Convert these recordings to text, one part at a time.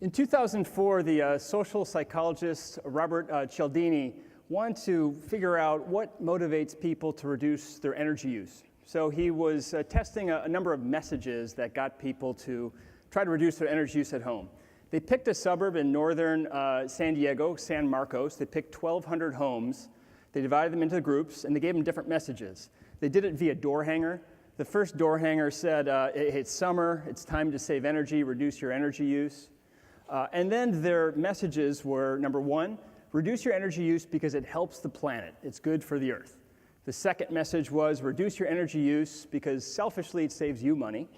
In 2004, the social psychologist Robert Cialdini wanted to figure out what motivates people to reduce their energy use. So he was testing a number of messages that got people to try to reduce their energy use at home. They picked a suburb in northern San Diego, San Marcos. They picked 1,200 homes. They divided them into groups, and they gave them different messages. They did it via door hanger. The first door hanger said, it's summer, it's time to save energy, reduce your energy use. And then their messages were, number one, reduce your energy use because it helps the planet. It's good for the earth. The second message was reduce your energy use because selfishly it saves you money.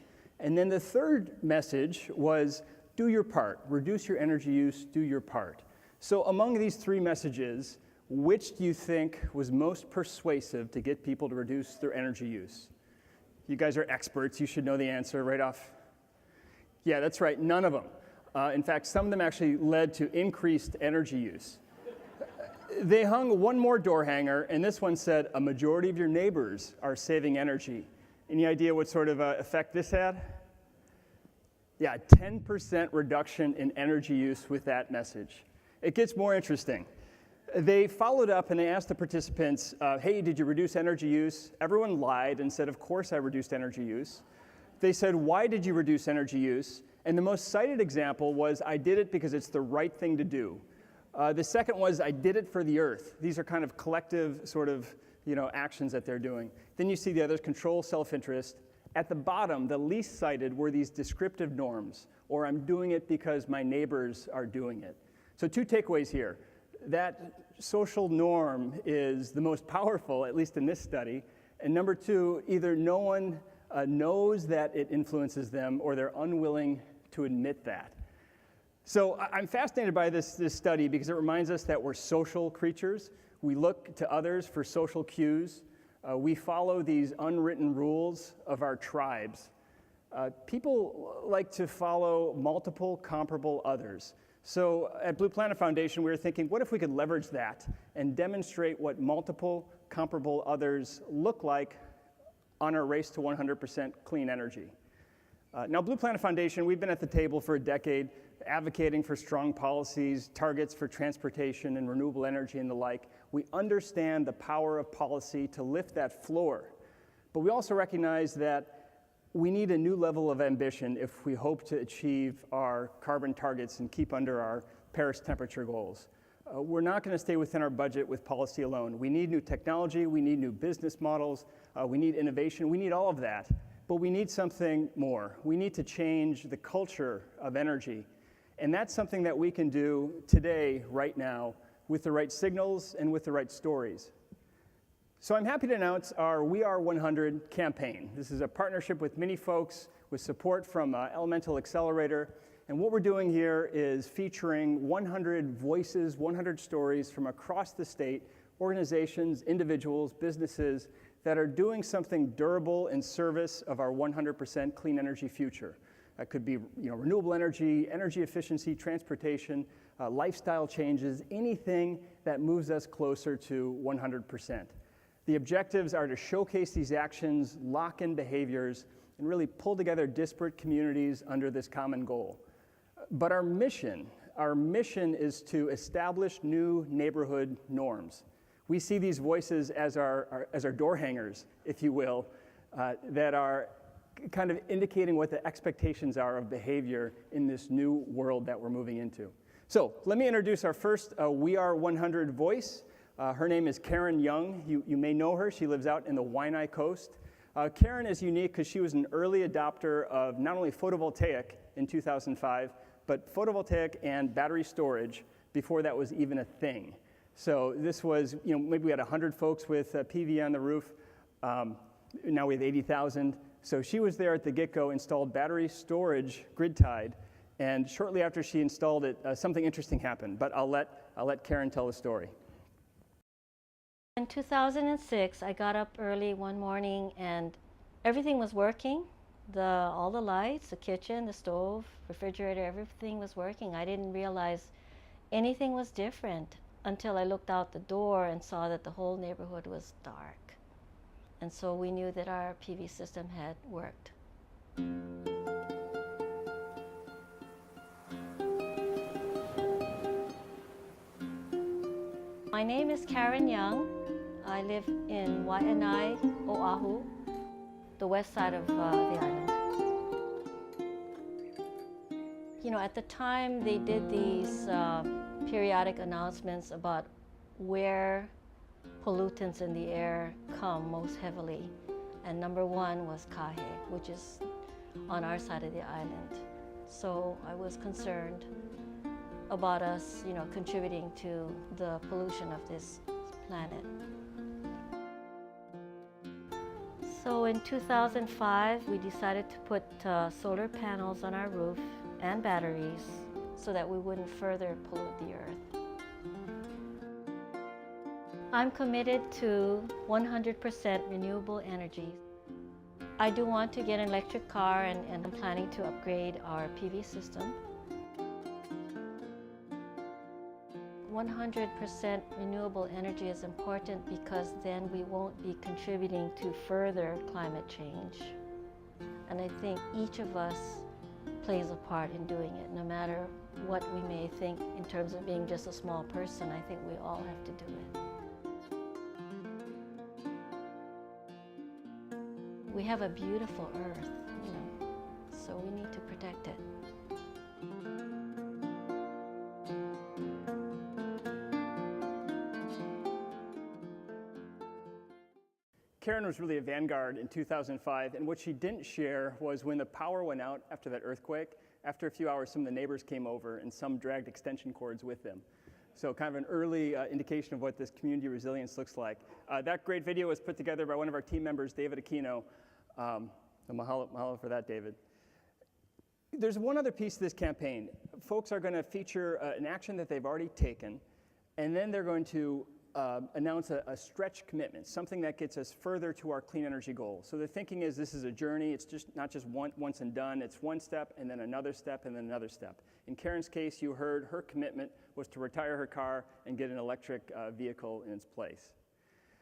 And then the third message was do your part. Reduce your energy use, do your part. So among these three messages, which do you think was most persuasive to get people to reduce their energy use? You guys are experts. You should know the answer right off. Yeah, that's right. None of them. In fact, some of them actually led to increased energy use. They hung one more door hanger, and this one said, a majority of your neighbors are saving energy. Any idea what sort of effect this had? Yeah, 10% reduction in energy use with that message. It gets more interesting. They followed up and they asked the participants, hey, did you reduce energy use? Everyone lied and said, of course I reduced energy use. They said, why did you reduce energy use? And the most cited example was, I did it because it's the right thing to do. The second was, I did it for the earth. These are kind of collective sort of actions that they're doing. Then you see the others, control, self-interest. At the bottom, the least cited were these descriptive norms, or I'm doing it because my neighbors are doing it. So two takeaways here. That social norm is the most powerful, at least in this study. And number two, either no one knows that it influences them or they're unwilling to admit that. So I'm fascinated by this study because it reminds us that we're social creatures. We look to others for social cues. We follow these unwritten rules of our tribes. People like to follow multiple comparable others. So at Blue Planet Foundation, we were thinking, what if we could leverage that and demonstrate what multiple comparable others look like on our race to 100% clean energy? Now, Blue Planet Foundation, we've been at the table for a decade, advocating for strong policies, targets for transportation and renewable energy and the like. We understand the power of policy to lift that floor. But we also recognize that we need a new level of ambition if we hope to achieve our carbon targets and keep under our Paris temperature goals. We're not going to stay within our budget with policy alone. We need new technology, we need new business models, we need innovation, we need all of that. But we need something more. We need to change the culture of energy. And that's something that we can do today, right now, with the right signals and with the right stories. So I'm happy to announce our We Are 100 campaign. This is a partnership with many folks with support from Elemental Accelerator. And what we're doing here is featuring 100 voices, 100 stories from across the state, organizations, individuals, businesses that are doing something durable in service of our 100% clean energy future. That could be renewable energy, energy efficiency, transportation, lifestyle changes, anything that moves us closer to 100%. The objectives are to showcase these actions, lock in behaviors, and really pull together disparate communities under this common goal. But our mission is to establish new neighborhood norms. We see these voices as our door hangers, if you will, that are kind of indicating what the expectations are of behavior in this new world that we're moving into. So let me introduce our first We Are 100 voice. Her name is Karen Young. You may know her. She lives out in the Waianae Coast. Karen is unique because she was an early adopter of not only photovoltaic in 2005, but photovoltaic and battery storage before that was even a thing. So this was, maybe we had 100 folks with PV on the roof. Now we have 80,000. So she was there at the get-go, installed battery storage grid-tied, and shortly after she installed it, something interesting happened. But I'll let Karen tell the story. In 2006, I got up early one morning and everything was working. All the lights, the kitchen, the stove, refrigerator, everything was working. I didn't realize anything was different until I looked out the door and saw that the whole neighborhood was dark. And so we knew that our PV system had worked. My name is Karen Young. I live in Waianae, Oahu, the west side of the island. You know, at the time they did these periodic announcements about where pollutants in the air come most heavily. And number one was Kahe, which is on our side of the island. So I was concerned about us, you know, contributing to the pollution of this planet. So in 2005, we decided to put solar panels on our roof and batteries so that we wouldn't further pollute the earth. I'm committed to 100% renewable energy. I do want to get an electric car and I'm planning to upgrade our PV system. 100% renewable energy is important because then we won't be contributing to further climate change. And I think each of us plays a part in doing it, no matter what we may think in terms of being just a small person. I think we all have to do it. We have a beautiful earth, you know, so we need to protect it. Karen was really a vanguard in 2005, and what she didn't share was when the power went out after that earthquake, after a few hours, some of the neighbors came over and some dragged extension cords with them. So kind of an early indication of what this community resilience looks like. That great video was put together by one of our team members, David Aquino. Mahalo for that, David. There's one other piece to this campaign. Folks are going to feature an action that they've already taken, and then they're going to announce a stretch commitment, something that gets us further to our clean energy goal. So the thinking is this is a journey. It's just not just once and done. It's one step and then another step and then another step. In Karen's case, you heard her commitment was to retire her car and get an electric vehicle in its place.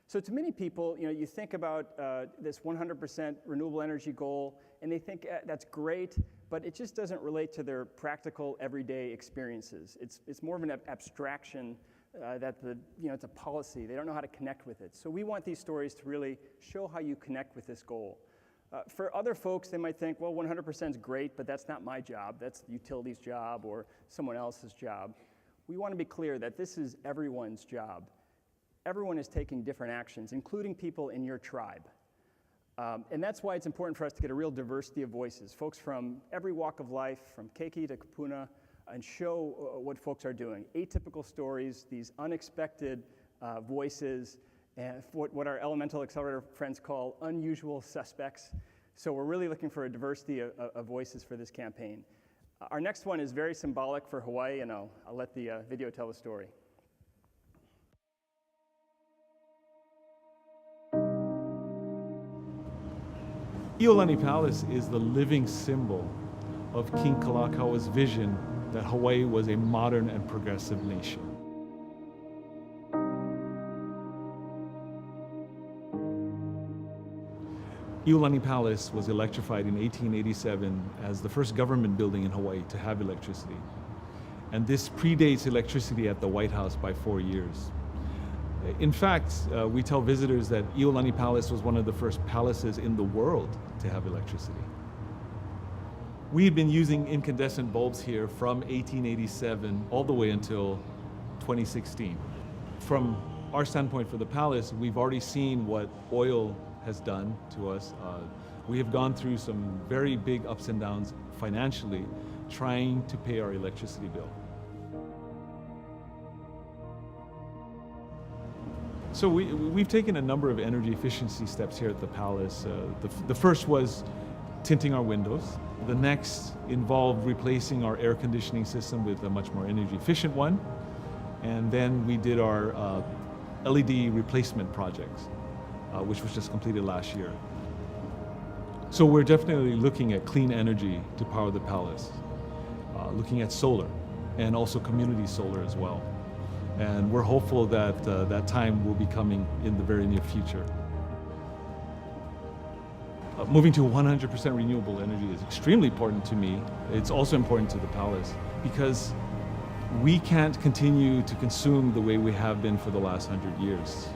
So to many people, you know, you think about this 100% renewable energy goal, and they think that's great, but it just doesn't relate to their practical, everyday experiences. It's more of an abstraction that it's a policy. They don't know how to connect with it. So we want these stories to really show how you connect with this goal. For other folks, they might think, well, 100% is great, but that's not my job. That's the utility's job or someone else's job. We want to be clear that this is everyone's job. Everyone is taking different actions, including people in your tribe. And that's why it's important for us to get a real diversity of voices, folks from every walk of life, from Keiki to Kapuna, and show what folks are doing. Atypical stories, these unexpected voices, and what our Elemental Accelerator friends call unusual suspects. So we're really looking for a diversity of voices for this campaign. Our next one is very symbolic for Hawaii, and I'll let the video tell the story. Iolani Palace is the living symbol of King Kalakaua's vision that Hawaii was a modern and progressive nation. Iolani Palace was electrified in 1887 as the first government building in Hawaii to have electricity. And this predates electricity at the White House by 4 years. In fact, we tell visitors that Iolani Palace was one of the first palaces in the world to have electricity. We had been using incandescent bulbs here from 1887 all the way until 2016. From our standpoint for the palace, we've already seen what oil has done to us. We have gone through some very big ups and downs financially trying to pay our electricity bill. So we've taken a number of energy efficiency steps here at the palace. The first was tinting our windows. The next involved replacing our air conditioning system with a much more energy efficient one. And then we did our LED replacement projects, which was just completed last year. So we're definitely looking at clean energy to power the palace, looking at solar and also community solar as well. And we're hopeful that that time will be coming in the very near future. Moving to 100% renewable energy is extremely important to me. It's also important to the palace because We can't continue to consume the way we have been for the last 100 years.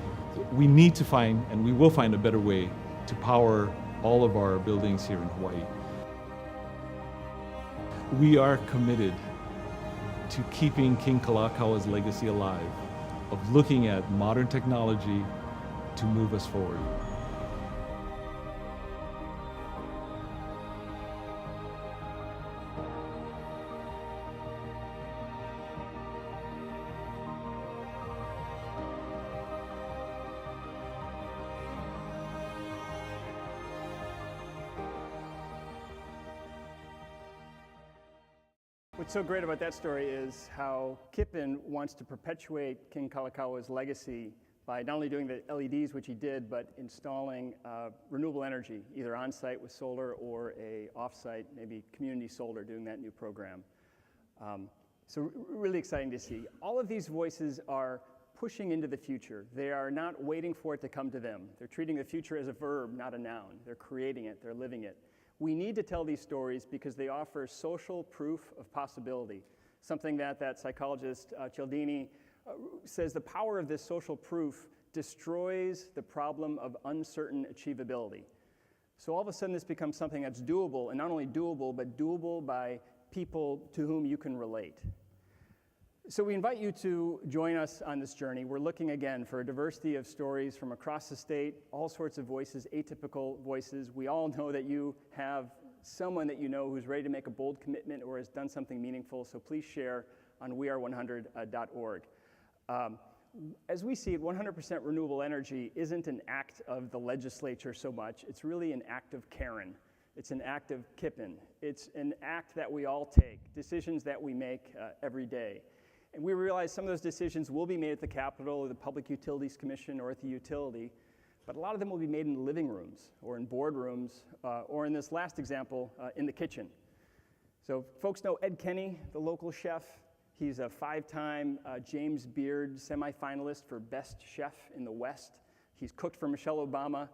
We need to find, and we will find, a better way to power all of our buildings here in Hawaii. We are committed to keeping King Kalakaua's legacy alive, of looking at modern technology to move us forward. What's so great about that story is how Kippen wants to perpetuate King Kalakaua's legacy by not only doing the LEDs, which he did, but installing renewable energy, either on-site with solar or a off-site, maybe community solar, doing that new program. So really exciting to see. All of these voices are pushing into the future. They are not waiting for it to come to them. They're treating the future as a verb, not a noun. They're creating it, they're living it. We need to tell these stories because they offer social proof of possibility, something that psychologist Cialdini says the power of this social proof destroys the problem of uncertain achievability. So all of a sudden this becomes something that's doable, and not only doable, but doable by people to whom you can relate. So we invite you to join us on this journey. We're looking again for a diversity of stories from across the state, all sorts of voices, atypical voices. We all know that you have someone that you know who's ready to make a bold commitment or has done something meaningful, so please share on weare100.org. As we see it, 100% renewable energy isn't an act of the legislature so much. It's really an act of Karen. It's an act of Kippen. It's an act that we all take, decisions that we make every day. And we realize some of those decisions will be made at the Capitol or the Public Utilities Commission or at the utility, but a lot of them will be made in living rooms or in boardrooms or in this last example, in the kitchen. So folks know Ed Kenny, the local chef. He's a 5-time James Beard semifinalist for Best Chef in the West. He's cooked for Michelle Obama.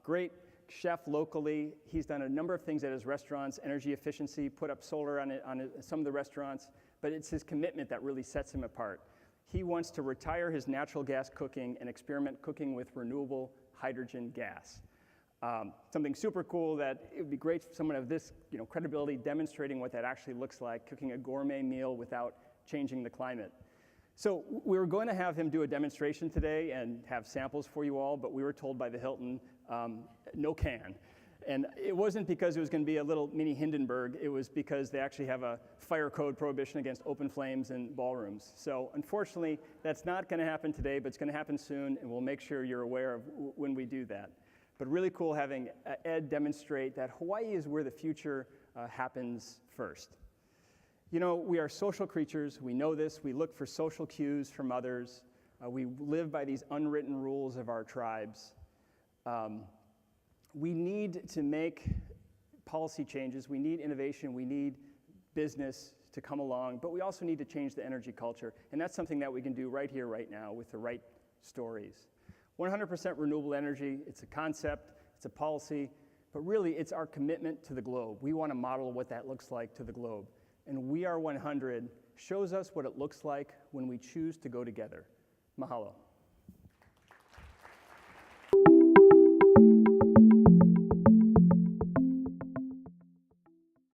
Great chef locally. He's done a number of things at his restaurants, energy efficiency, put up solar on some of the restaurants, but it's his commitment that really sets him apart. He wants to retire his natural gas cooking and experiment cooking with renewable hydrogen gas. Something super cool that it would be great for someone of this credibility demonstrating what that actually looks like, cooking a gourmet meal without changing the climate. So we were going to have him do a demonstration today and have samples for you all, but we were told by the Hilton, no can. And it wasn't because it was going to be a little mini Hindenburg, it was because they actually have a fire code prohibition against open flames in ballrooms. So unfortunately, that's not going to happen today, but it's going to happen soon, and we'll make sure you're aware of when we do that. But really cool having Ed demonstrate that Hawaii is where the future happens first. You know, we are social creatures, we know this, we look for social cues from others, we live by these unwritten rules of our tribes. We need to make policy changes, we need innovation, we need business to come along, but we also need to change the energy culture, and that's something that we can do right here, right now, with the right stories. 100% renewable energy, it's a concept, it's a policy, but really it's our commitment to the globe. We want to model what that looks like to the globe. And We Are 100 shows us what it looks like when we choose to go together. Mahalo.